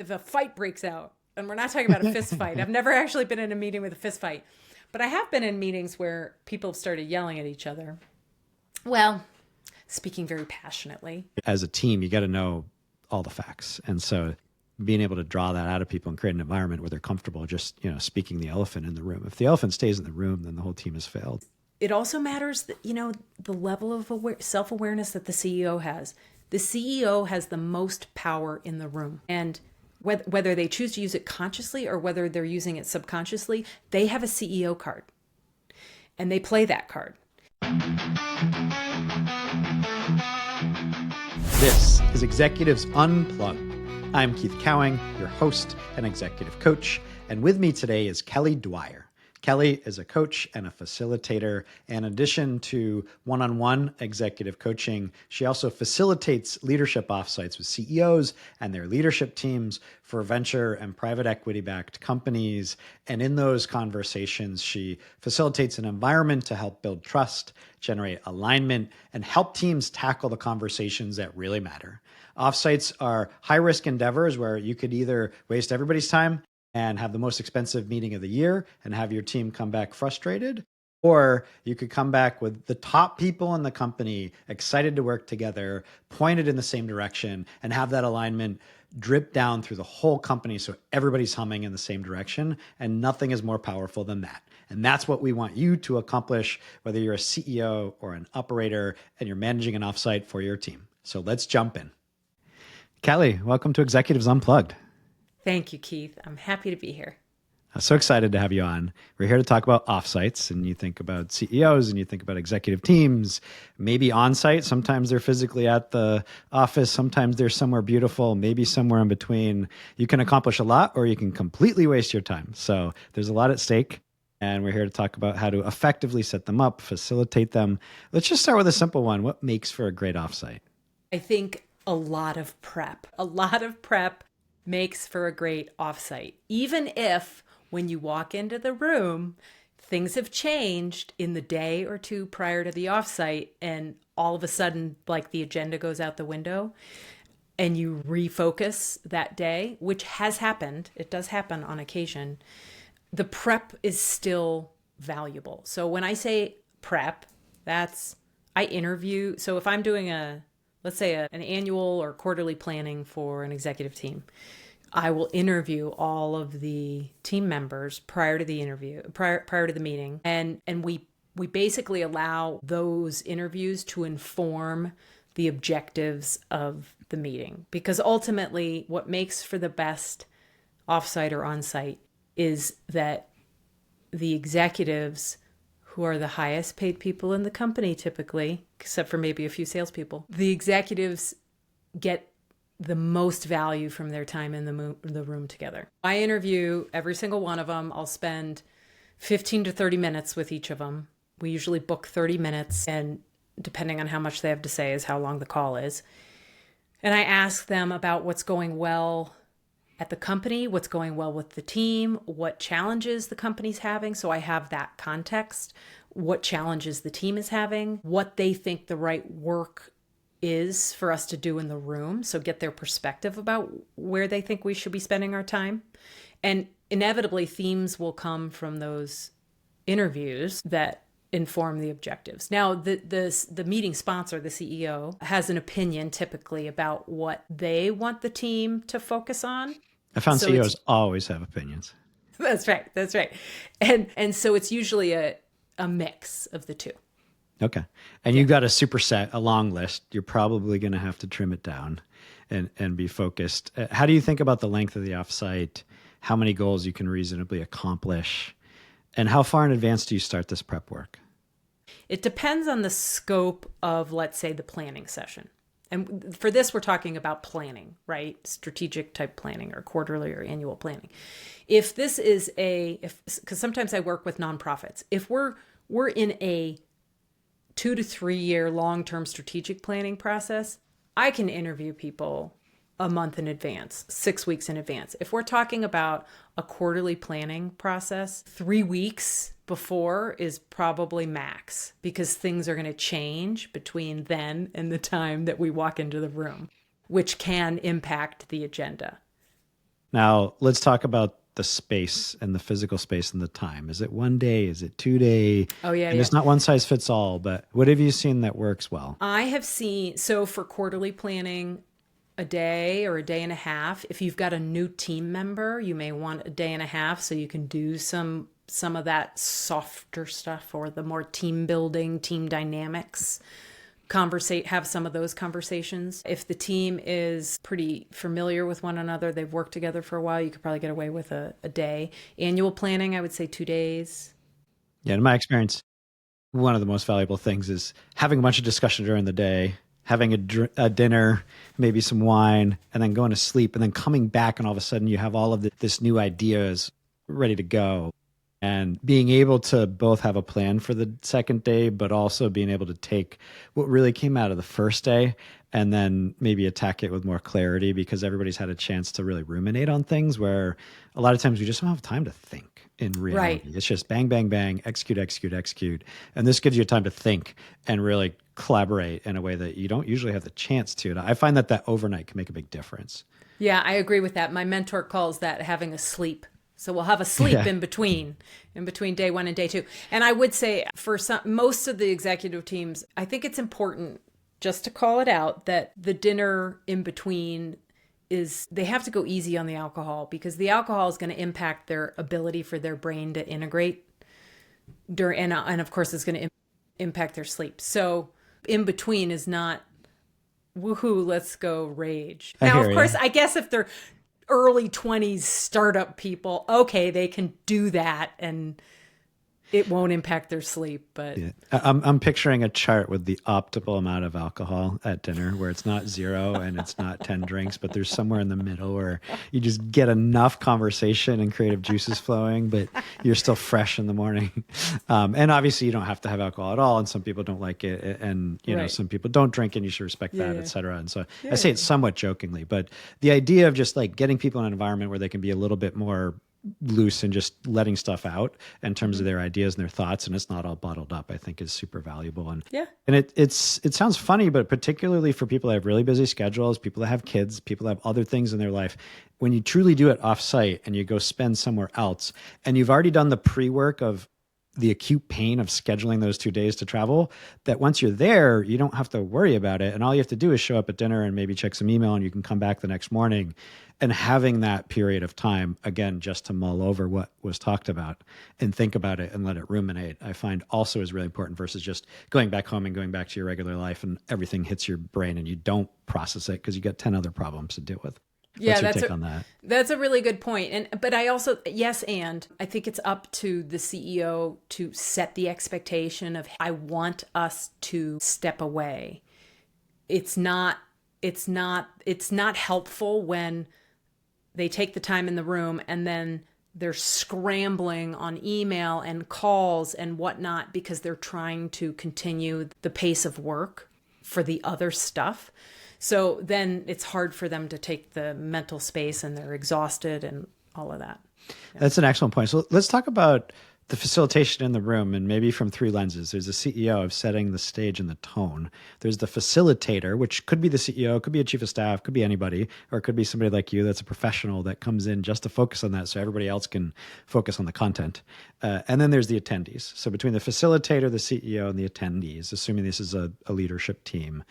if a fight breaks out, and we're not talking about a fist fight. I've never actually been in a meeting with a fist fight, but I have been in meetings where people have started yelling at each other. Well, speaking very passionately. As a team, you got to know all the facts. And so being able to draw that out of people and create an environment where they're comfortable just, speaking the elephant in the room. If the elephant stays in the room, then the whole team has failed. It also matters that, the level of self-awareness that the CEO has. The CEO has the most power in the room. And whether they choose to use it consciously or whether they're using it subconsciously, they have a CEO card. And they play that card. This is Executives Unplugged. I'm Keith Cowing, your host and executive coach. And with me today is Kelly Dwyer. Kelly is a coach and a facilitator. In addition to one-on-one executive coaching, she also facilitates leadership offsites with CEOs and their leadership teams for venture and private equity-backed companies. And in those conversations, she facilitates an environment to help build trust, generate alignment, and help teams tackle the conversations that really matter. Offsites are high-risk endeavors where you could either waste everybody's time and have the most expensive meeting of the year and have your team come back frustrated, or you could come back with the top people in the company excited to work together, pointed in the same direction, and have that alignment drip down through the whole company so everybody's humming in the same direction. And nothing is more powerful than that. And that's what we want you to accomplish, whether you're a CEO or an operator and you're managing an offsite for your team. So let's jump in. Kelly, welcome to Executives Unplugged. Thank you, Keith. I'm happy to be here. I'm so excited to have you on. We're here to talk about offsites, and you think about CEOs and you think about executive teams, maybe on-site. Sometimes they're physically at the office. Sometimes they're somewhere beautiful, maybe somewhere in between. You can accomplish a lot or you can completely waste your time. So there's a lot at stake, and we're here to talk about how to effectively set them up, facilitate them. Let's just start with a simple one. What makes for a great offsite? I think a lot of prep. A lot of prep makes for a great offsite. Even if when you walk into the room, things have changed in the day or two prior to the offsite, and all of a sudden, like the agenda goes out the window and you refocus that day, which has happened. It does happen on occasion. The prep is still valuable. So when I say prep, I interview. So if I'm doing let's say an annual or quarterly planning for an executive team, I will interview all of the team members prior to the interview, prior to the meeting. And we basically allow those interviews to inform the objectives of the meeting. Because ultimately, what makes for the best offsite or onsite is that the executives, who are the highest paid people in the company typically, except for maybe a few salespeople, the executives get the most value from their time in the room together. I interview every single one of them. I'll spend 15 to 30 minutes with each of them. We usually book 30 minutes, and depending on how much they have to say is how long the call is. And I ask them about what's going well at the company, what's going well with the team, what challenges the company's having. So I have that context, what challenges the team is having, what they think the right work is for us to do in the room. So get their perspective about where they think we should be spending our time. And inevitably themes will come from those interviews that inform the objectives. Now, the meeting sponsor, the CEO, has an opinion typically about what they want the team to focus on. I found CEOs always have opinions. That's right. That's right. And so it's usually a mix of the two. Okay. And you've got a superset, a long list. You're probably going to have to trim it down and be focused. How do you think about the length of the offsite, how many goals you can reasonably accomplish, and how far in advance do you start this prep work? It depends on the scope of, let's say, the planning session. And for this, we're talking about planning, right? Strategic type planning or quarterly or annual planning. If this is because sometimes I work with nonprofits. If we're in a 2 to 3 year long-term strategic planning process, I can interview people a month in advance, 6 weeks in advance. If we're talking about a quarterly planning process, 3 weeks before is probably max, because things are going to change between then and the time that we walk into the room, which can impact the agenda. Now, let's talk about the space and the physical space and the time. Is it 1 day? Is it 2 day? Oh, yeah, And yeah. it's not one size fits all, but what have you seen that works well? I have seen, so for quarterly planning, a day or a day and a half. If you've got a new team member, you may want a day and a half so you can do some of that softer stuff or the more team building, team dynamics. Have some of those conversations. If the team is pretty familiar with one another, they've worked together for a while, you could probably get away with a day. Annual planning, I would say 2 days. Yeah, in my experience, one of the most valuable things is having a bunch of discussion during the day, having a dinner, maybe some wine, and then going to sleep, and then coming back, and all of a sudden you have all of this new ideas ready to go. And being able to both have a plan for the second day, but also being able to take what really came out of the first day and then maybe attack it with more clarity because everybody's had a chance to really ruminate on things where a lot of times we just don't have time to think in reality. Right. It's just bang, bang, bang, execute, execute, execute. And this gives you time to think and really collaborate in a way that you don't usually have the chance to. And I find that overnight can make a big difference. Yeah, I agree with that. My mentor calls that having a sleep. So we'll have a sleep Yeah. in between day one and day two. And I would say for most of the executive teams, I think it's important just to call it out that the dinner in between they have to go easy on the alcohol because the alcohol is going to impact their ability for their brain to integrate and of course it's going to impact their sleep. So in between is not woohoo, let's go rage. I Now, hear of course, you. I guess if they're early 20s startup people, okay, they can do that and it won't impact their sleep. But Yeah. I'm picturing a chart with the optimal amount of alcohol at dinner where it's not 0 and it's not 10 drinks, but there's somewhere in the middle where you just get enough conversation and creative juices flowing, but you're still fresh in the morning. And obviously you don't have to have alcohol at all. And some people don't like it. And, Right. some people don't drink and you should respect that, Yeah. et cetera. And so I Yeah. say it somewhat jokingly, but the idea of just like getting people in an environment where they can be a little bit more loose and just letting stuff out in terms of their ideas and their thoughts and it's not all bottled up, I think is super valuable. Yeah. And it sounds funny, but particularly for people that have really busy schedules, people that have kids, people that have other things in their life, when you truly do it offsite and you go spend somewhere else and you've already done the pre-work of the acute pain of scheduling those 2 days to travel, that once you're there, you don't have to worry about it. And all you have to do is show up at dinner and maybe check some email and you can come back the next morning. And having that period of time, again, just to mull over what was talked about and think about it and let it ruminate, I find also is really important versus just going back home and going back to your regular life and everything hits your brain and you don't process it because you got 10 other problems to deal with. Yeah, What's your take on that? that's a really good point. But I also, yes, and I think it's up to the CEO to set the expectation of I want us to step away. It's not helpful when they take the time in the room and then they're scrambling on email and calls and whatnot because they're trying to continue the pace of work for the other stuff. So then it's hard for them to take the mental space and they're exhausted and all of that. That's an excellent point. So let's talk about the facilitation in the room and maybe from 3 lenses. There's the CEO of setting the stage and the tone. There's the facilitator, which could be the CEO, could be a chief of staff, could be anybody, or it could be somebody like you that's a professional that comes in just to focus on that so everybody else can focus on the content. And then there's the attendees. So between the facilitator, the CEO, and the attendees, assuming this is a leadership team,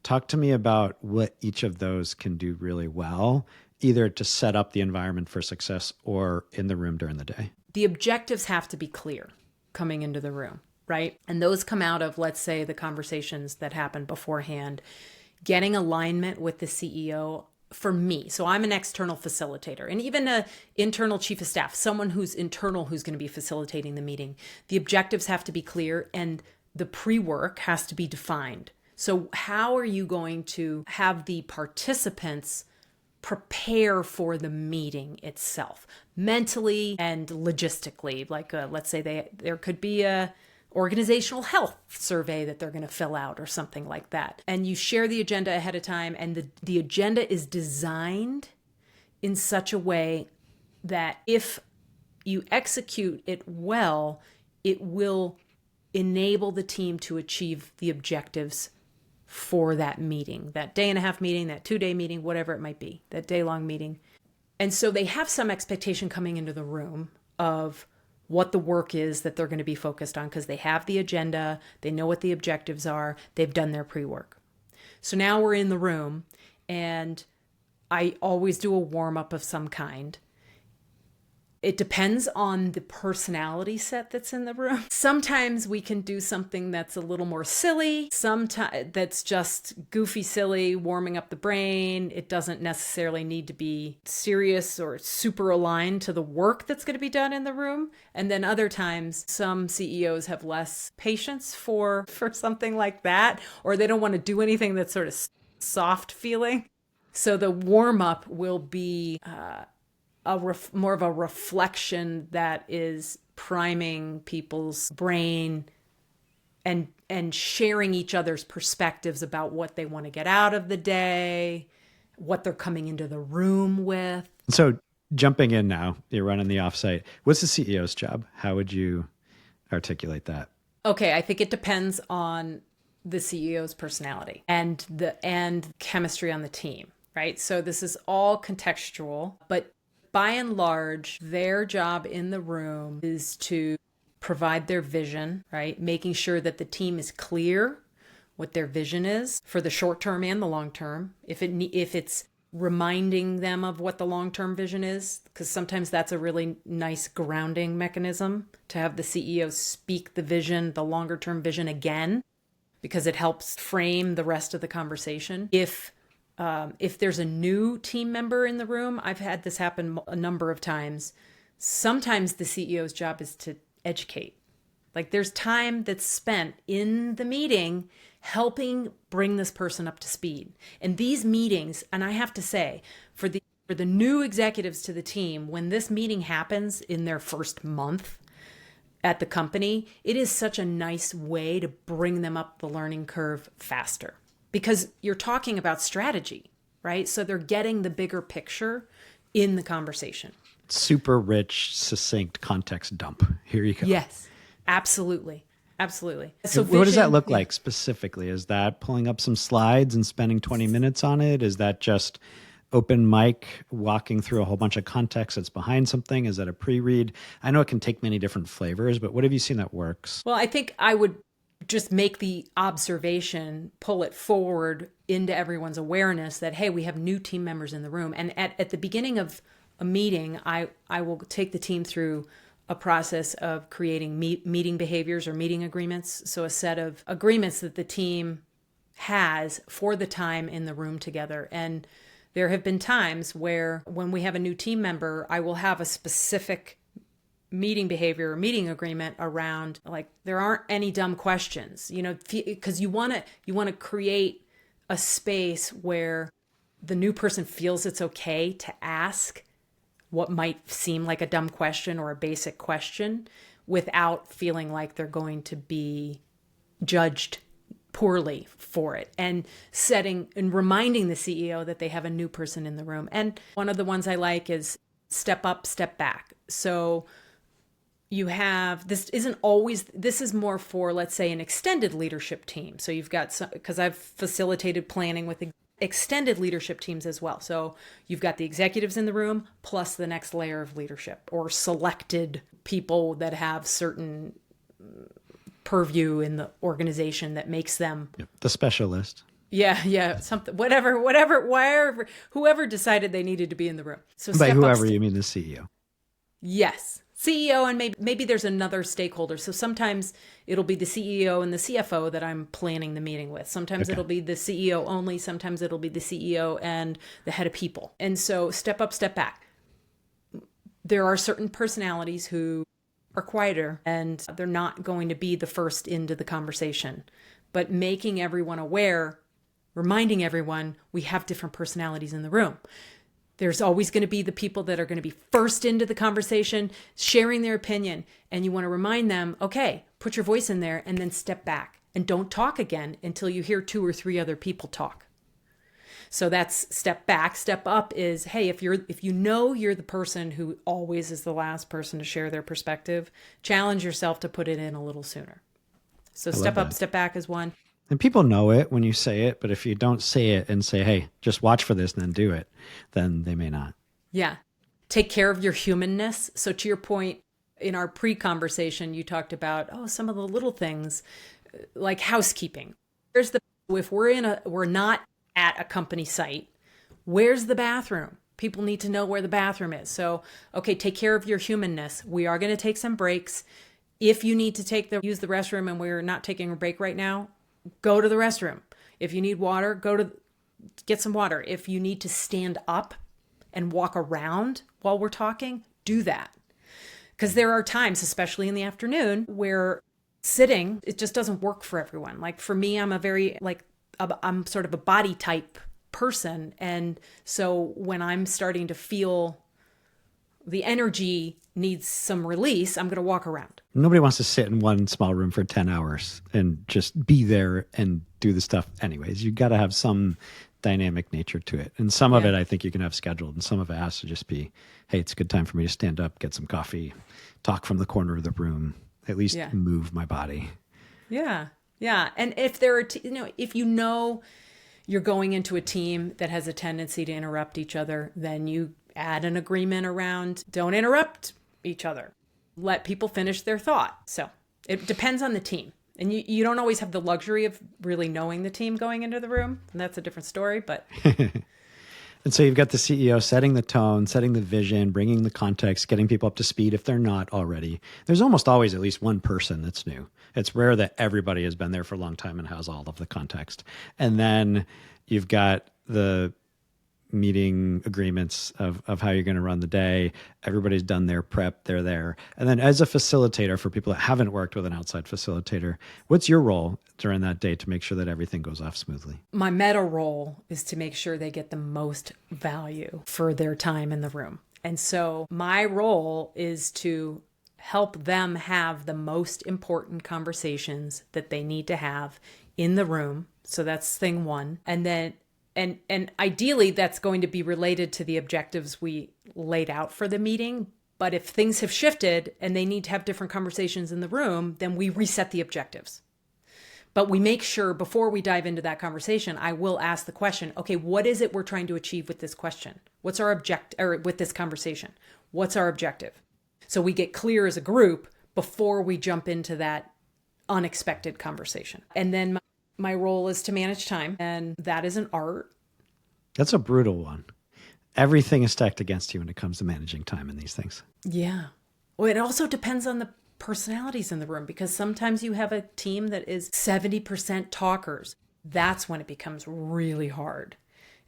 talk to me about what each of those can do really well, either to set up the environment for success or in the room during the day. The objectives have to be clear coming into the room, right? And those come out of, let's say, the conversations that happened beforehand, getting alignment with the CEO for me. So I'm an external facilitator and even an internal chief of staff, someone who's internal who's going to be facilitating the meeting. The objectives have to be clear and the pre-work has to be defined. So how are you going to have the participants prepare for the meeting itself mentally and logistically? Like let's say there could be a organizational health survey that they're going to fill out or something like that. And you share the agenda ahead of time and the agenda is designed in such a way that if you execute it well, it will enable the team to achieve the objectives for that meeting, that day and a half meeting, that 2-day meeting, whatever it might be, that day-long meeting. And so they have some expectation coming into the room of what the work is that they're going to be focused on because they have the agenda, they know what the objectives are, they've done their pre-work. So now we're in the room, and I always do a warm-up of some kind. It depends on the personality set that's in the room. Sometimes we can do something that's a little more silly. Sometimes that's just goofy, silly, warming up the brain. It doesn't necessarily need to be serious or super aligned to the work that's going to be done in the room. And then other times, some CEOs have less patience for something like that, or they don't want to do anything that's sort of soft feeling. So the warm up will be more of a reflection that is priming people's brain and sharing each other's perspectives about what they want to get out of the day, what they're coming into the room with. So jumping in now, you're running the offsite. What's the CEO's job? How would you articulate that? Okay, I think it depends on the CEO's personality and chemistry on the team, right? So this is all contextual, but by and large, their job in the room is to provide their vision, right? Making sure that the team is clear what their vision is for the short term and the long term. If it's reminding them of what the long-term vision is, because sometimes that's a really nice grounding mechanism to have the CEO speak the vision, the longer-term vision again, because it helps frame the rest of the conversation. If there's a new team member in the room, I've had this happen a number of times. Sometimes the CEO's job is to educate. Like there's time that's spent in the meeting helping bring this person up to speed. And these meetings, and I have to say, for the new executives to the team, when this meeting happens in their first month at the company, it is such a nice way to bring them up the learning curve faster. Because you're talking about strategy, right? So they're getting the bigger picture in the conversation. Super rich, succinct context dump. Here you go. Yes, absolutely. Absolutely. So what does that look like specifically? Is that pulling up some slides and spending 20 minutes on it? Is that just open mic, walking through a whole bunch of context that's behind something? Is that a pre-read? I know it can take many different flavors, but what have you seen that works? Well, I think I would just make the observation, pull it forward into everyone's awareness that, hey, we have new team members in the room. And at the beginning of a meeting, I will take the team through a process of creating meeting behaviors or meeting agreements. So a set of agreements that the team has for the time in the room together. And there have been times where when we have a new team member, I will have a specific meeting behavior or meeting agreement around, like, there aren't any dumb questions, because you want to create a space where the new person feels it's okay to ask what might seem like a dumb question or a basic question without feeling like they're going to be judged poorly for it, and setting and reminding the CEO that they have a new person in the room. And one of the ones I like is step up, step back. So you have, this is more for, let's say, an extended leadership team. So you've got some, because I've facilitated planning with extended leadership teams as well. So you've got the executives in the room plus the next layer of leadership, or selected people that have certain purview in the organization that makes them the specialist. Yeah, something, wherever, whoever decided they needed to be in the room. So by whoever you mean the CEO. Yes. CEO, and maybe there's another stakeholder. So sometimes it'll be the CEO and the CFO that I'm planning the meeting with. Sometimes it'll be the CEO only. Sometimes it'll be the CEO and the head of people. And so step up, step back. There are certain personalities who are quieter and they're not going to be the first into the conversation. But making everyone aware, reminding everyone we have different personalities in the room. There's always going to be the people that are going to be first into the conversation, sharing their opinion. And you want to remind them, okay, put your voice in there and then step back and don't talk again until you hear 2 or 3 other people talk. So that's step back. Step up is, hey, if you know you're the person who always is the last person to share their perspective, challenge yourself to put it in a little sooner. So step up, step back is one. And people know it when you say it, but if you don't say it and say, hey, just watch for this and then do it, then they may not. Yeah. take care of your humanness. So to your point, in our pre-conversation, you talked about, some of the little things like housekeeping. If we're not at a company site, where's the bathroom? People need to know where the bathroom is. So, okay, take care of your humanness. We are going to take some breaks. If you need to use the restroom and we're not taking a break right now, go to the restroom. If you need water, get some water. If you need to stand up and walk around while we're talking, do that. Because there are times, especially in the afternoon, where sitting, it just doesn't work for everyone. Like for me, I'm sort of a body type person. And so when I'm starting to feel the energy needs some release, I'm going to walk around. Nobody wants to sit in one small room for 10 hours and just be there and do the stuff anyways. You got to have some dynamic nature to it. And some of it, I think you can have scheduled, and some of it has to just be, hey, it's a good time for me to stand up, get some coffee, talk from the corner of the room, at least move my body. Yeah. Yeah. And if there are, if you're going into a team that has a tendency to interrupt each other, then you add an agreement around don't interrupt each other. Let people finish their thought. So it depends on the team. And you don't always have the luxury of really knowing the team going into the room. And that's a different story, but... And so you've got the CEO setting the tone, setting the vision, bringing the context, getting people up to speed if they're not already. There's almost always at least one person that's new. It's rare that everybody has been there for a long time and has all of the context. And then you've got the meeting agreements of how you're going to run the day. Everybody's done their prep. They're there. And then as a facilitator, for people that haven't worked with an outside facilitator, what's your role during that day to make sure that everything goes off smoothly? My meta role is to make sure they get the most value for their time in the room. And so my role is to help them have the most important conversations that they need to have in the room. So that's thing one. And then And ideally, that's going to be related to the objectives we laid out for the meeting. But if things have shifted and they need to have different conversations in the room, then we reset the objectives. But we make sure before we dive into that conversation, I will ask the question, okay, what is it we're trying to achieve with this question? What's our with this conversation? What's our objective? So we get clear as a group before we jump into that unexpected conversation. And then my role is to manage time, and that is an art. That's a brutal one. Everything is stacked against you when it comes to managing time in these things. Yeah. Well, it also depends on the personalities in the room, because sometimes you have a team that is 70% talkers. That's when it becomes really hard.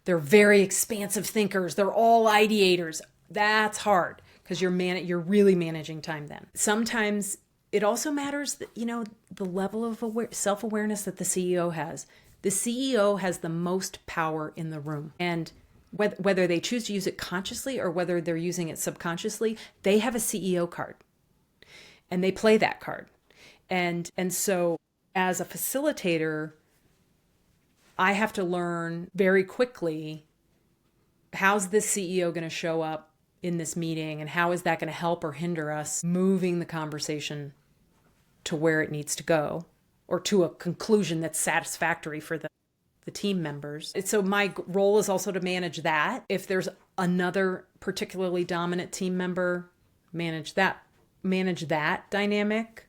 They're very expansive thinkers. They're all ideators. That's hard because you're really managing time then. Sometimes it also matters that, the level of self-awareness that the CEO has. The CEO has the most power in the room. And whether they choose to use it consciously or whether they're using it subconsciously, they have a CEO card. And they play that card. And so as a facilitator, I have to learn very quickly, how's this CEO going to show up in this meeting, and how is that going to help or hinder us moving the conversation to where it needs to go, or to a conclusion that's satisfactory for the team members. So my role is also to manage that. If there's another particularly dominant team member, manage that dynamic.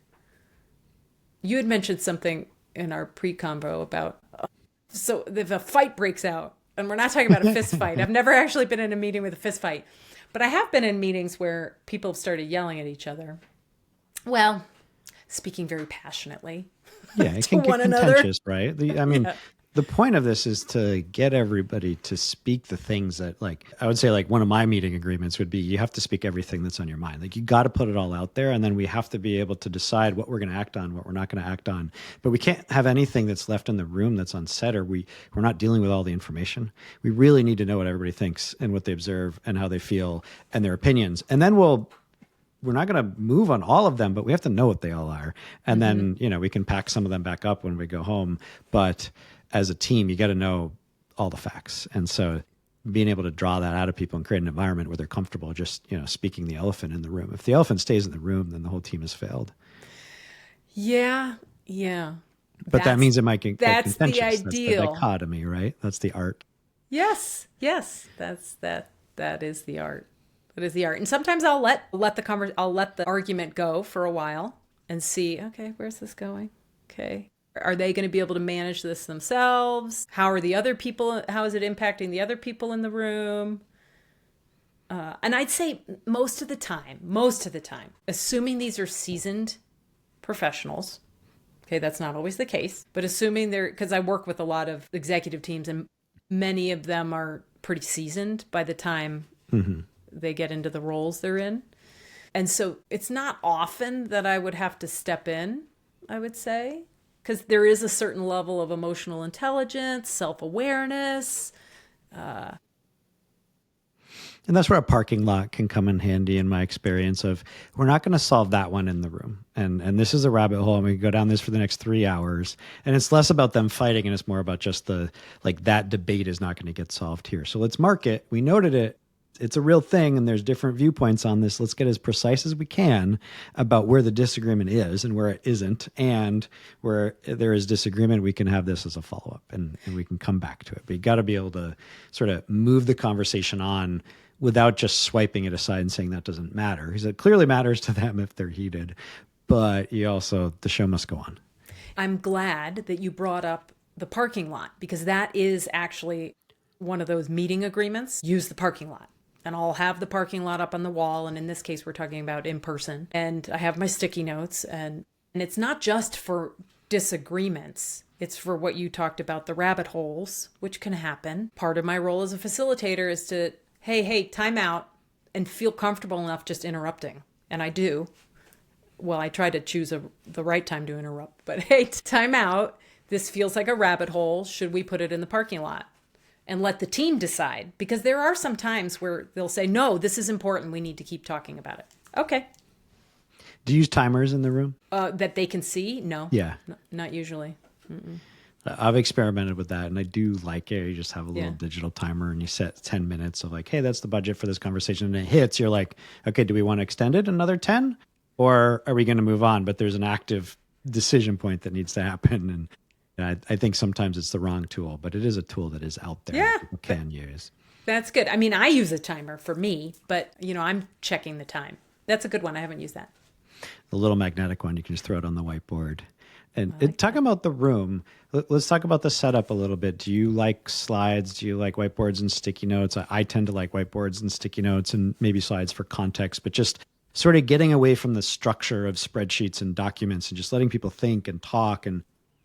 You had mentioned something in our pre-convo about, so if a fight breaks out, and we're not talking about a fist fight. I've never actually been in a meeting with a fist fight, but I have been in meetings where people have started yelling at each other. Well, speaking very passionately. Yeah, it can get contentious, right? The point of this is to get everybody to speak the things that, I would say, one of my meeting agreements would be, you have to speak everything that's on your mind. You got to put it all out there, and then we have to be able to decide what we're going to act on, what we're not going to act on. But we can't have anything that's left in the room that's unsaid, or we're not dealing with all the information. We really need to know what everybody thinks and what they observe and how they feel and their opinions. And then we're not going to move on all of them, but we have to know what they all are. And then, we can pack some of them back up when we go home. But as a team, you got to know all the facts. And so being able to draw that out of people and create an environment where they're comfortable just, speaking the elephant in the room. If the elephant stays in the room, then the whole team has failed. Yeah. Yeah. But that means it might get that's contentious. The ideal. That's the dichotomy, right? That's the art. Yes. That is the art. What is the art? And sometimes I'll let the argument go for a while and see, okay, where's this going? Okay. Are they going to be able to manage this themselves? How is it impacting the other people in the room? And I'd say most of the time, assuming these are seasoned professionals, okay, that's not always the case, but assuming because I work with a lot of executive teams and many of them are pretty seasoned by the time they get into the roles they're in. And so it's not often that I would have to step in, I would say, because there is a certain level of emotional intelligence, self-awareness. And that's where a parking lot can come in handy in my experience of, we're not going to solve that one in the room. And this is a rabbit hole and we can go down this for the next 3 hours. And it's less about them fighting and it's more about just that debate is not going to get solved here. So let's mark it. We noted it. It's a real thing and there's different viewpoints on this. Let's get as precise as we can about where the disagreement is and where it isn't. And where there is disagreement, we can have this as a follow-up and we can come back to it. But you got to be able to sort of move the conversation on without just swiping it aside and saying that doesn't matter. Because it clearly matters to them if they're heated. But the show must go on. I'm glad that you brought up the parking lot because that is actually one of those meeting agreements. Use the parking lot. And I'll have the parking lot up on the wall. And in this case, we're talking about in person. And I have my sticky notes. And it's not just for disagreements. It's for what you talked about, the rabbit holes, which can happen. Part of my role as a facilitator is to, hey, time out, and feel comfortable enough just interrupting. And I do. Well, I try to choose the right time to interrupt. But hey, time out. This feels like a rabbit hole. Should we put it in the parking lot? And let the team decide. Because there are some times where they'll say, no, this is important. We need to keep talking about it. Okay. Do you use timers in the room? That they can see? No. Yeah. Not usually. Mm-mm. I've experimented with that and I do like it. You just have a little digital timer and you set 10 minutes of hey, that's the budget for this conversation. And it hits, you're like, okay, do we want to extend it another 10 or are we going to move on? But there's an active decision point that needs to happen. And I think sometimes it's the wrong tool, but it is a tool that is out there that people can use. That's good. I mean, I use a timer for me, but I'm checking the time. That's a good one. I haven't used that. The little magnetic one, you can just throw it on the whiteboard. And talking about the room, let's talk about the setup a little bit. Do you like slides? Do you like whiteboards and sticky notes? I tend to like whiteboards and sticky notes and maybe slides for context, but just sort of getting away from the structure of spreadsheets and documents and just letting people think and talk and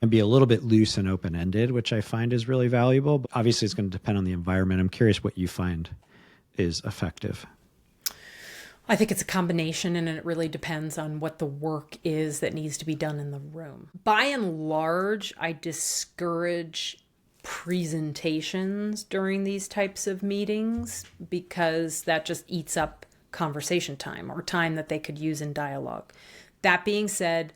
be a little bit loose and open-ended, which I find is really valuable. But obviously, it's going to depend on the environment. I'm curious what you find is effective. I think it's a combination, and it really depends on what the work is that needs to be done in the room. By and large, I discourage presentations during these types of meetings because that just eats up conversation time or time that they could use in dialogue. That being said,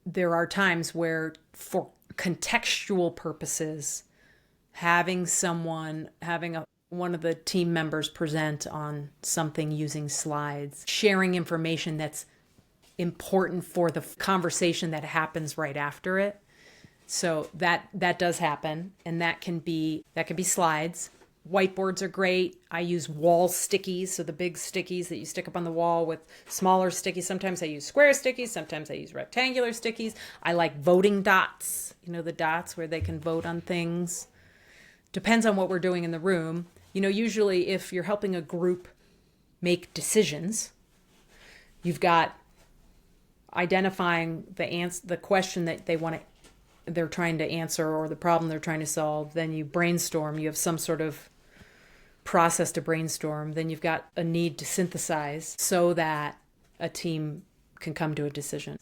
there are times where for contextual purposes, having one of the team members present on something using slides, sharing information that's important for the conversation that happens right after it. So that does happen, and that can be slides. Whiteboards are great. I use wall stickies, so the big stickies that you stick up on the wall with smaller stickies. Sometimes I use square stickies. Sometimes I use rectangular stickies. I like voting dots, the dots where they can vote on things. Depends on what we're doing in the room. Usually if you're helping a group make decisions, you've got identifying the question that they're trying to answer or the problem they're trying to solve. Then you brainstorm. You have some sort of process to brainstorm. Then you've got a need to synthesize so that a team can come to a decision.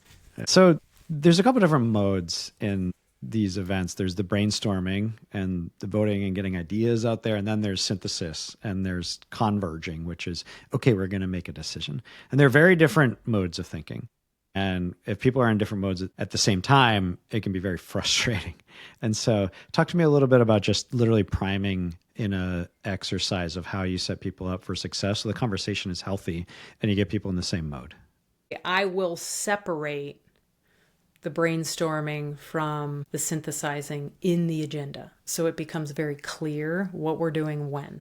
So there's a couple different modes in these events. There's the brainstorming and the voting and getting ideas out there. And then there's synthesis and there's converging, which is, okay, we're going to make a decision. And they're very different modes of thinking. And if people are in different modes at the same time, it can be very frustrating. And so talk to me a little bit about just literally priming in a exercise of how you set people up for success so the conversation is healthy and you get people in the same mode. I will separate the brainstorming from the synthesizing in the agenda. So it becomes very clear what we're doing when.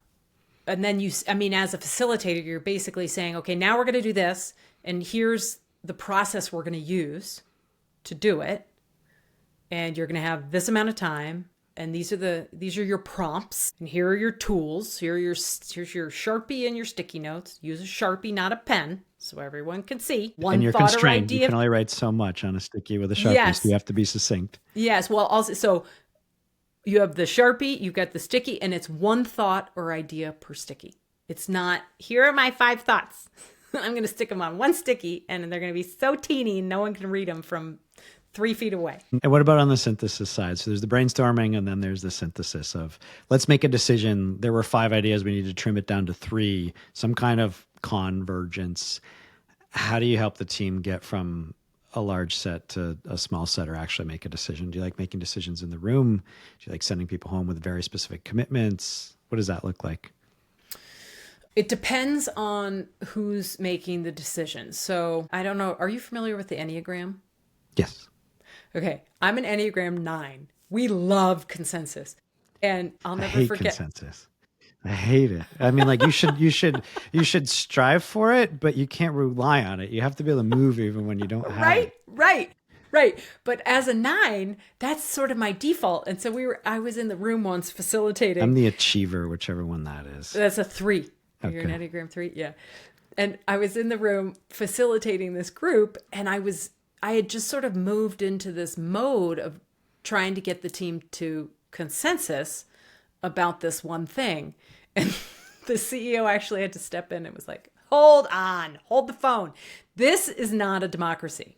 and then as a facilitator, you're basically saying, okay, now we're going to do this, and here's the process we're going to use to do it. And you're going to have this amount of time. And these are your prompts. And here are your tools. Here's your Sharpie and your sticky notes. Use a Sharpie, not a pen, so everyone can see. And you're constrained. You can only write so much on a sticky with a Sharpie, yes. So you have to be succinct. Yes. Well, also, so you have the Sharpie, you've got the sticky, and it's one thought or idea per sticky. It's not, here are my 5 thoughts. I'm going to stick them on one sticky, and they're going to be so teeny, no one can read them from 3 feet away. And what about on the synthesis side? So there's the brainstorming, and then there's the synthesis of, let's make a decision. There were 5 ideas. We need to trim it down to 3, some kind of convergence. How do you help the team get from a large set to a small set, or actually make a decision? Do you like making decisions in the room? Do you like sending people home with very specific commitments? What does that look like? It depends on who's making the decision. So I don't know. Are you familiar with the Enneagram? Yes. Okay. I'm an Enneagram 9. We love consensus. And I'll never forget consensus. I hate it. I mean, like you should strive for it, but you can't rely on it. You have to be able to move even when you don't have it. Right. But as a 9, that's sort of my default. And so I was in the room once facilitating. I'm the achiever, whichever one that is. That's a 3. Okay. You're an Enneagram 3? Yeah. And I was in the room facilitating this group, and I had just sort of moved into this mode of trying to get the team to consensus about this one thing. And the CEO actually had to step in and was like, hold on, hold the phone. This is not a democracy.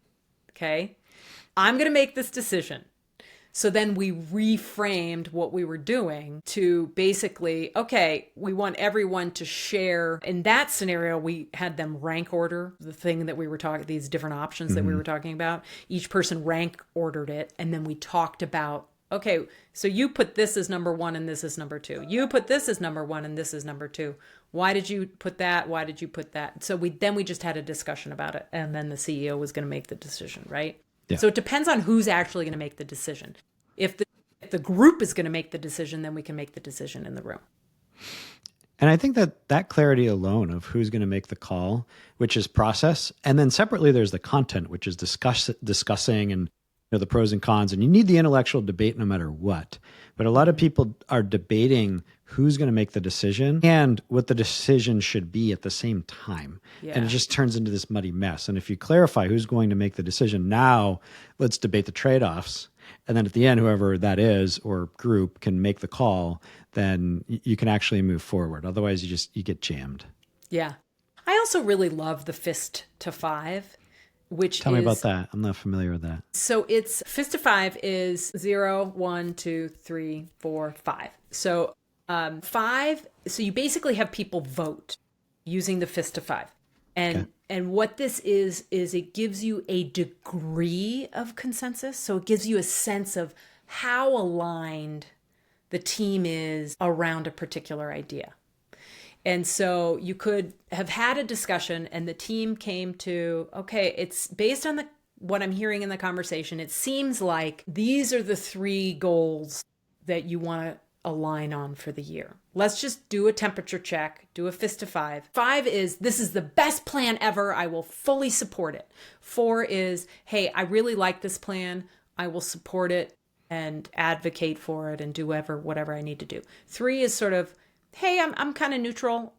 Okay. I'm going to make this decision. So then we reframed what we were doing to basically, okay, we want everyone to share. In that scenario, we had them rank order the thing that we were talking, these different options that we were talking about. Each person rank ordered it. And then we talked about, okay, so you put this as number 1 and this is number 2. You put this as number 1 and this is number 2. Why did you put that? Why did you put that? So we just had a discussion about it. And then the CEO was going to make the decision, right? Yeah. So it depends on who's actually going to make the decision. If the group is going to make the decision, then we can make the decision in the room. And I think that clarity alone of who's going to make the call, which is process, and then separately there's the content, which is discussing and the pros and cons, and you need the intellectual debate no matter what. But a lot of people are debating who's going to make the decision and what the decision should be at the same time. Yeah. And it just turns into this muddy mess. And if you clarify who's going to make the decision, now let's debate the trade-offs. And then at the end, whoever that is or group can make the call, then you can actually move forward. Otherwise, you get jammed. Yeah. I also really love the fist to 5. Tell me about that. I'm not familiar with that. So it's fist to 5 is 0, 1, 2, 3, 4, 5. So 5. So you basically have people vote using the fist to 5, and what this is it gives you a degree of consensus. So it gives you a sense of how aligned the team is around a particular idea. And so you could have had a discussion and the team came to, okay, it's based on what I'm hearing in the conversation. It seems like these are the 3 goals that you want to align on for the year. Let's just do a temperature check, do a fist to 5. 5 is, this is the best plan ever. I will fully support it. 4 is, hey, I really like this plan. I will support it and advocate for it and do whatever I need to do. 3 is sort of, hey, I'm kind of neutral.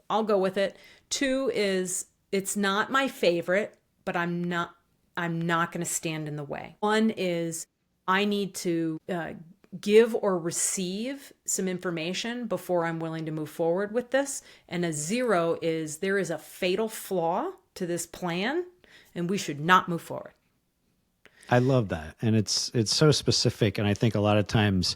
I'll go with it. 2 is, it's not my favorite, but I'm not going to stand in the way. 1 is, I need to give or receive some information before I'm willing to move forward with this. And a 0 is, there is a fatal flaw to this plan and we should not move forward. I love that. And it's so specific. And I think a lot of times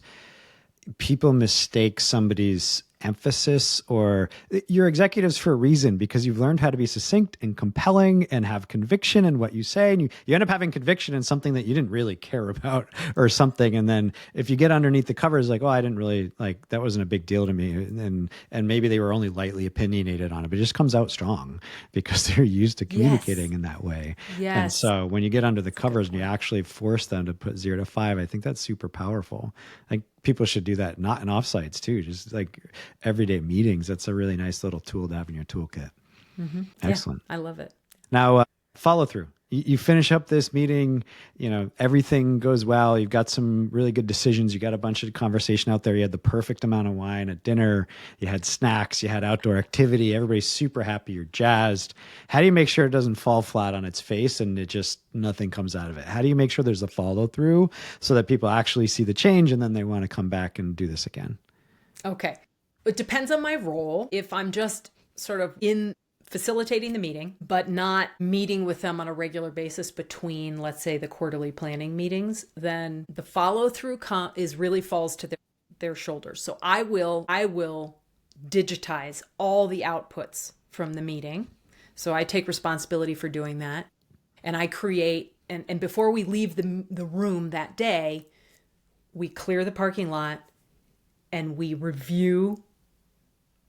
people mistake somebody's emphasis, or you're executives for a reason because you've learned how to be succinct and compelling and have conviction in what you say. And you end up having conviction in something that you didn't really care about or something. And then if you get underneath the covers, like, oh, I didn't really that wasn't a big deal to me. And maybe they were only lightly opinionated on it, but it just comes out strong because they're used to communicating in that way. Yes. And so when you get under the covers and you actually force them to put 0 to 5, I think that's super powerful. Like, people should do that, not in offsites too, just like everyday meetings. That's a really nice little tool to have in your toolkit. Excellent. Yeah, I love it. Now, follow through. You finish up this meeting, everything goes well. You've got some really good decisions. You got a bunch of conversation out there. You had the perfect amount of wine at dinner. You had snacks. You had outdoor activity. Everybody's super happy. You're jazzed. How do you make sure it doesn't fall flat on its face and nothing comes out of it? How do you make sure there's a follow through so that people actually see the change and then they want to come back and do this again? Okay. It depends on my role. If I'm just sort of in facilitating the meeting, but not meeting with them on a regular basis between, let's say, the quarterly planning meetings, then the follow through really falls to their shoulders. So I will digitize all the outputs from the meeting. So I take responsibility for doing that. And I create, and before we leave the room that day, we clear the parking lot and we review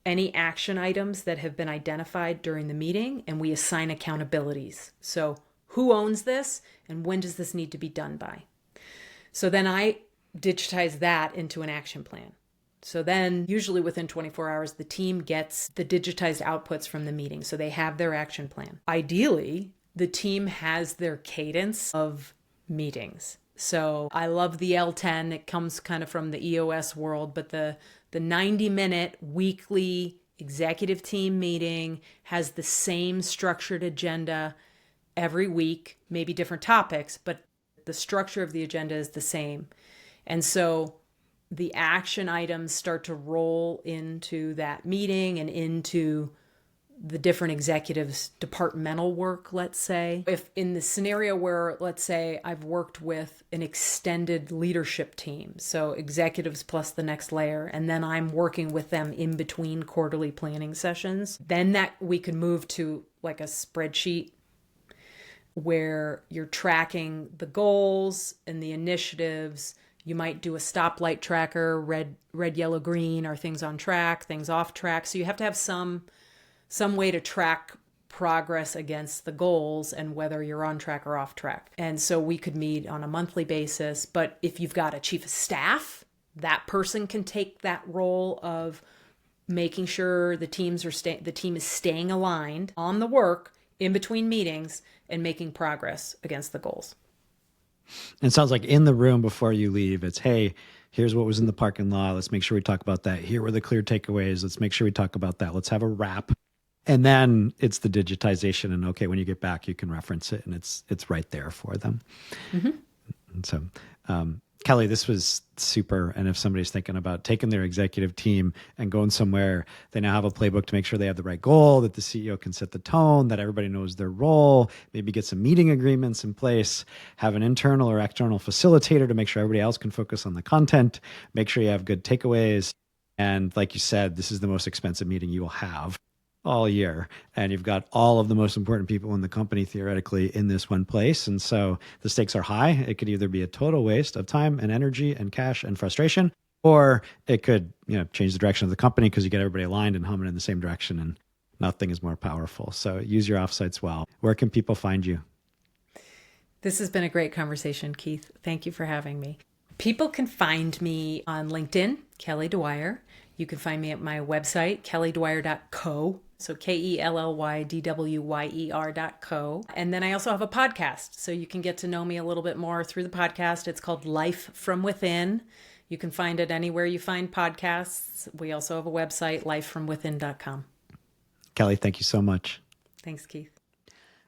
any action items that have been identified during the meeting, and we assign accountabilities. So who owns this and when does this need to be done by? So then I digitize that into an action plan. So then usually within 24 hours, the team gets the digitized outputs from the meeting. So they have their action plan. Ideally, the team has their cadence of meetings. So I love the L10. It comes kind of from the EOS world, but the 90-minute weekly executive team meeting has the same structured agenda every week, maybe different topics, but the structure of the agenda is the same. And so the action items start to roll into that meeting and into the different executives' departmental work, let's say. If in the scenario where, let's say, I've worked with an extended leadership team, so executives plus the next layer, and then I'm working with them in between quarterly planning sessions, then that we can move to like a spreadsheet where you're tracking the goals and the initiatives. You might do a stoplight tracker, red, yellow, green, are things on track, things off track. So you have to have some way to track progress against the goals and whether you're on track or off track. And so we could meet on a monthly basis. But if you've got a chief of staff, that person can take that role of making sure the team is staying aligned on the work in between meetings and making progress against the goals. It sounds like in the room before you leave, it's, hey, here's what was in the parking lot. Let's make sure we talk about that. Here were the clear takeaways. Let's make sure we talk about that. Let's have a wrap. And then it's the digitization. And okay, when you get back, you can reference it and it's right there for them. Mm-hmm. And so, Kelly, this was super. And if somebody's thinking about taking their executive team and going somewhere, they now have a playbook to make sure they have the right goal, that the CEO can set the tone, that everybody knows their role, maybe get some meeting agreements in place, have an internal or external facilitator to make sure everybody else can focus on the content, make sure you have good takeaways. And like you said, this is the most expensive meeting you will have all year. And you've got all of the most important people in the company theoretically in this one place. And so the stakes are high. It could either be a total waste of time and energy and cash and frustration, or it could, change the direction of the company because you get everybody aligned and humming in the same direction, and nothing is more powerful. So use your offsites well. Where can people find you? This has been a great conversation, Keith. Thank you for having me. People can find me on LinkedIn, Kelly Dwyer. You can find me at my website, kellydwyer.co. So KELLYDWYER.co. And then I also have a podcast. So you can get to know me a little bit more through the podcast. It's called Life from Within. You can find it anywhere you find podcasts. We also have a website, lifefromwithin.com. Kelly, thank you so much. Thanks, Keith.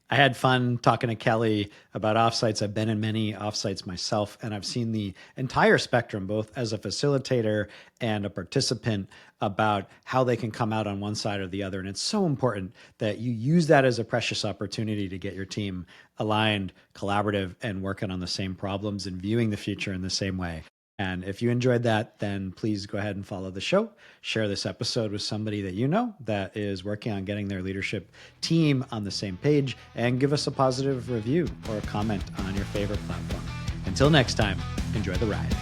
I had fun talking to Kelly about offsites. I've been in many offsites myself, and I've seen the entire spectrum, both as a facilitator and a participant, about how they can come out on one side or the other. And it's so important that you use that as a precious opportunity to get your team aligned, collaborative, and working on the same problems and viewing the future in the same way. And if you enjoyed that, then please go ahead and follow the show. Share this episode with somebody that you know that is working on getting their leadership team on the same page, and give us a positive review or a comment on your favorite platform. Until next time, enjoy the ride.